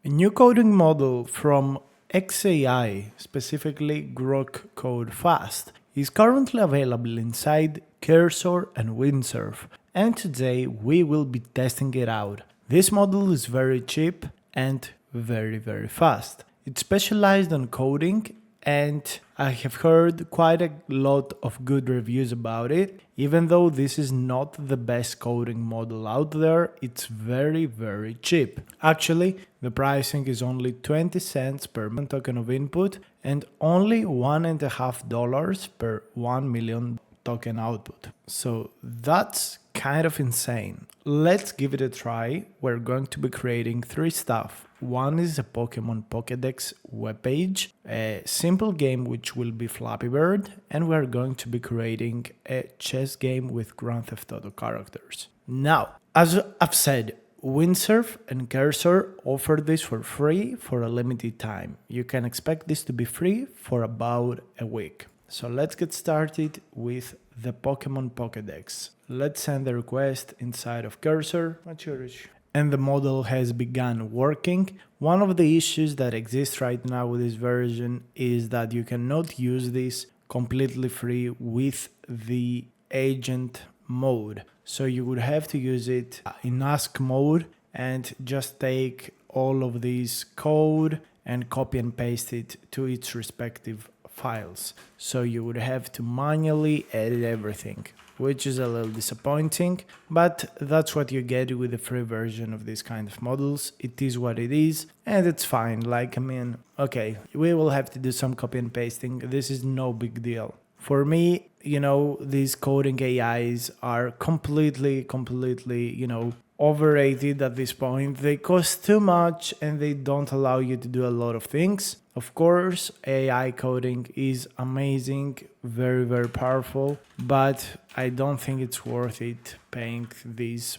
A new coding model from XAI, specifically Grok Code Fast, is currently available inside Cursor and Windsurf, and today we will be testing it out. This model is very cheap and very fast. It's specialized on coding, and I have heard quite a lot of good reviews about it. Even though this is not the best coding model out there, it's very cheap. Actually, the pricing is only 20 cents per token of input and only $1.50 per 1 million token output. So that's kind of insane. Let's give it a try. We're going to be creating three stuff. One is a Pokemon Pokédex webpage, a simple game which will be Flappy Bird, and we're going to be creating a chess game with Grand Theft Auto characters. Now, as I've said, Windsurf and Cursor offer this for free for a limited time. You can expect this to be free for about a week. So let's get started with the Pokemon Pokédex. Let's send the request inside of Cursor. And the model has begun working. One of the issues that exists right now with this version is that you cannot use this completely free with the agent mode. So you would have to use it in ask mode and just take all of this code and copy and paste it to its respective files. So you would have to manually edit everything, which is a little disappointing, but that's what you get with the free version of this kind of models. It is what it is, and it's fine. Okay, we will have to do some copy and pasting. This is no big deal. For me, these coding AIs are completely, overrated at this point. They cost too much and they don't allow you to do a lot of things. Of course, AI coding is amazing, very powerful, but I don't think it's worth it paying these,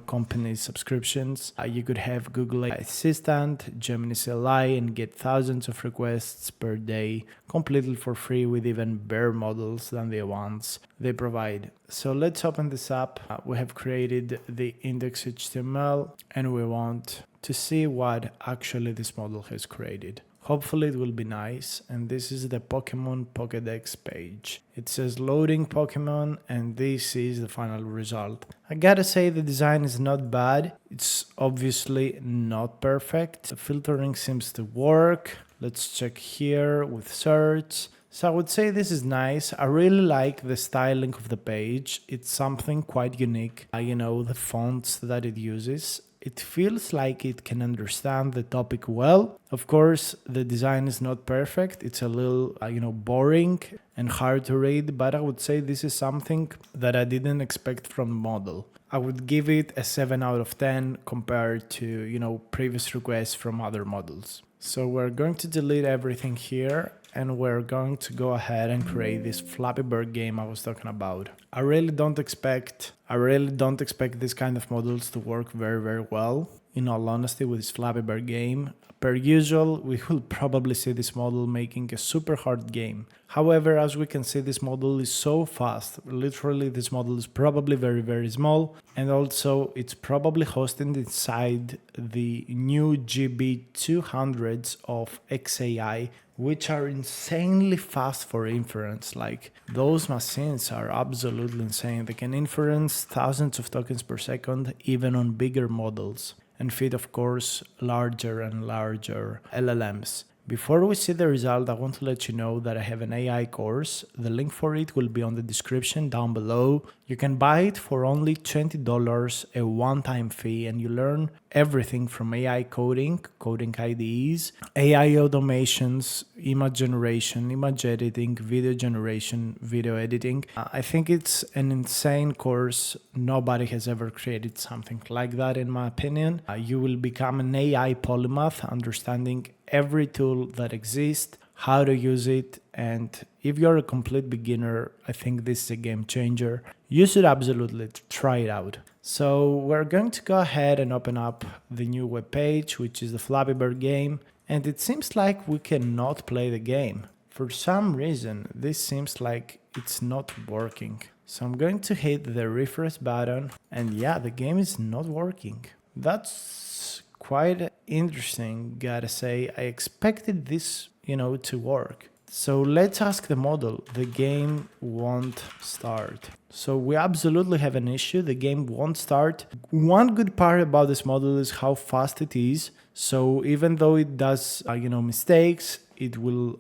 company subscriptions. You could have Google Assistant, Gemini CLI, and get thousands of requests per day completely for free with even better models than the ones they provide. So let's open this up. We have created the index.html and we want to see what actually this model has created. Hopefully it will be nice, and this is the Pokemon Pokédex page. It says loading Pokemon, and this is the final result. I gotta say the design is not bad. It's obviously not perfect. The filtering seems to work. Let's check here with search. So I would say this is nice. I really like the styling of the page. It's something quite unique. The fonts that it uses. It feels like it can understand the topic well. Of course, the design is not perfect. It's a little, boring and hard to read, but I would say this is something that I didn't expect from the model. I would give it a 7 out of 10 compared to, previous requests from other models. So we're going to delete everything here and we're going to go ahead and create this Flappy Bird game I was talking about. I really don't expect this kind of models to work very well, in all honesty, with this Flappy Bird game. Per usual, we will probably see this model making a super hard game. However, as we can see, this model is so fast. Literally, this model is probably very small, and also it's probably hosted inside the new GB200s of XAI, which are insanely fast for inference. Like, those machines are absolutely insane. They can inference thousands of tokens per second, even on bigger models, and feed, of course, larger and larger LLMs. Before we see the result, I want to let you know that I have an AI course. The link for it will be on the description down below. You can buy it for only $20, a one-time fee, and you learn everything from AI coding, coding IDEs, AI automations, image generation, image editing, video generation, video editing. I think it's an insane course. Nobody has ever created something like that, in my opinion. You will become an AI polymath, understanding every tool that exists, how to use it, and if you're a complete beginner, I think this is a game changer. You should absolutely try it out. So we're going to go ahead and open up the new web page, which is the Flappy Bird game, and it seems like we cannot play the game. For some reason, this seems like it's not working. So I'm going to hit the refresh button, and yeah, the game is not working. That's quite interesting, gotta say. I expected this, to work. So let's ask the model. The game won't start. So we absolutely have an issue. The game won't start. One good part about this model is how fast it is. So even though it does, mistakes, it will,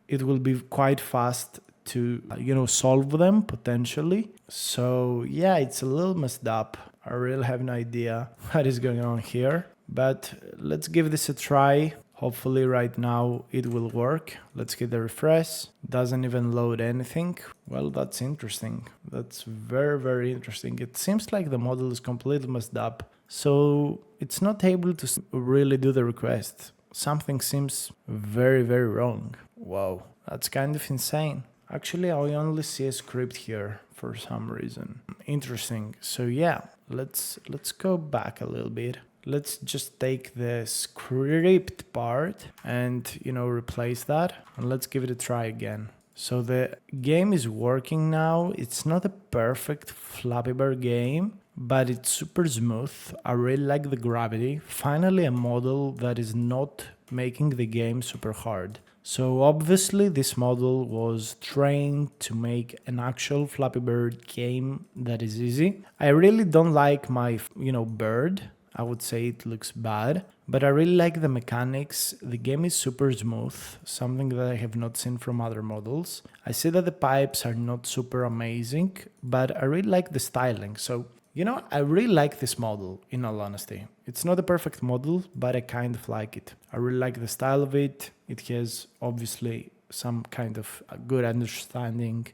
it will be quite fast to, solve them potentially. So yeah, it's a little messed up. I really have no idea what is going on here, but let's give this a try. Hopefully right now it will work. Let's hit the refresh. Doesn't even load anything. Well, that's interesting. That's very, very interesting. It seems like the model is completely messed up. So it's not able to really do the request. Something seems very, very wrong. Wow, that's kind of insane. Actually, I only see a script here for some reason. Interesting. So yeah, let's go back a little bit. Let's just take the script part and, replace that. And let's give it a try again. So the game is working now. It's not a perfect Flappy Bird game, but it's super smooth. I really like the gravity. Finally, a model that is not making the game super hard. So obviously this model was trained to make an actual Flappy Bird game that is easy. I really don't like my, bird. I would say it looks bad, but I really like the mechanics. The game is super smooth, something that I have not seen from other models. I see that the pipes are not super amazing, but I really like the styling. So, I really like this model, in all honesty. It's not a perfect model, but I kind of like it. I really like the style of it. It has obviously some kind of a good understanding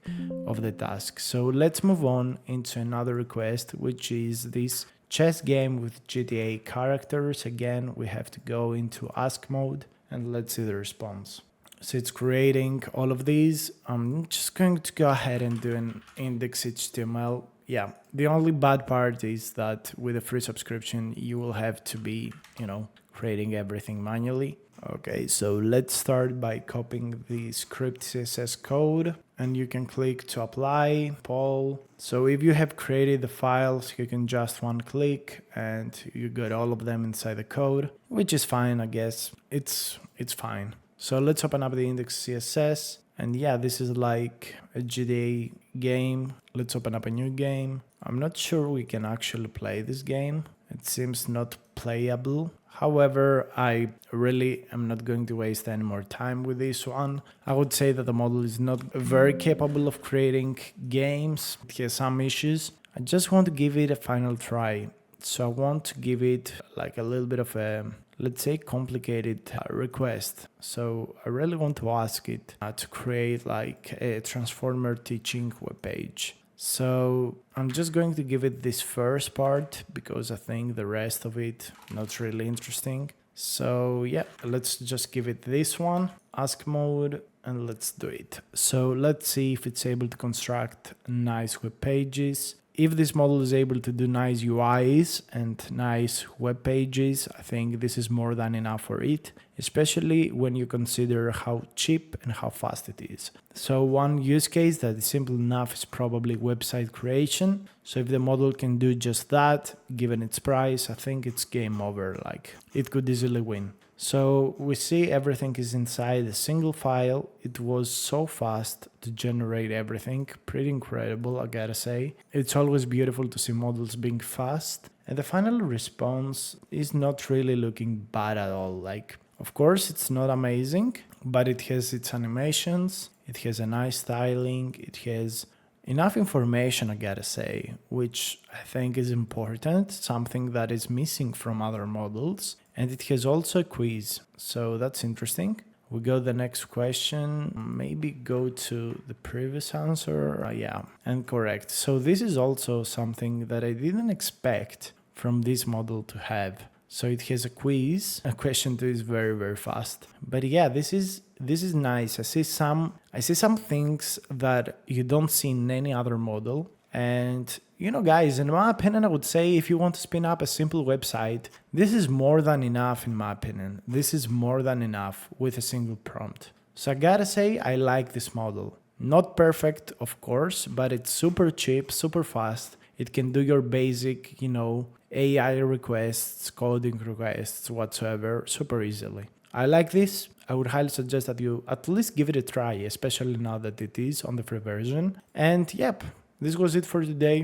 of the task. So let's move on into another request, which is this chess game with GTA characters. Again, we have to go into ask mode and let's see the response. So it's creating all of these. I'm just going to go ahead and do an index HTML. Yeah, the only bad part is that with a free subscription, you will have to be, creating everything manually. Okay, so let's start by copying the script CSS code and you can click to apply, Paul. So if you have created the files, you can just one click and you got all of them inside the code, which is fine, I guess. It's fine. So let's open up the index CSS. And yeah, this is like a GTA game. Let's open up a new game. I'm not sure we can actually play this game. It seems not playable. However, I really am not going to waste any more time with this one. I would say that the model is not very capable of creating games. It has some issues. I just want to give it a final try. So I want to give it like a little bit of a, let's say, complicated request. So I really want to ask it to create like a transformer teaching webpage. So I'm just going to give it this first part because I think the rest of it not really interesting. So yeah, let's just give it this one, ask mode, and let's do it. So let's see if it's able to construct nice web pages. If this model is able to do nice UIs and nice web pages, I think this is more than enough for it, especially when you consider how cheap and how fast it is. So one use case that is simple enough is probably website creation. So if the model can do just that, given its price, I think it's game over, like it could easily win. So we see everything is inside a single file. It was so fast to generate everything, pretty incredible, I gotta say. It's always beautiful to see models being fast. And the final response is not really looking bad at all. Like, of course, it's not amazing, but it has its animations, it has a nice styling, it has enough information, I gotta say, which I think is important, something that is missing from other models. And it has also a quiz, so that's interesting. We go to the next question, maybe go to the previous answer. Yeah, and correct. So this is also something that I didn't expect from this model to have. So it has a quiz. A question 2 is very, very fast. But yeah, this is nice. I see some things that you don't see in any other model. And guys, in my opinion, I would say if you want to spin up a simple website, this is more than enough in my opinion. This is more than enough with a single prompt. So I gotta say, I like this model. Not perfect, of course, but it's super cheap, super fast. It can do your basic, AI requests, coding requests, whatsoever, super easily. I like this. I would highly suggest that you at least give it a try, especially now that it is on the free version. And yep, this was it for today.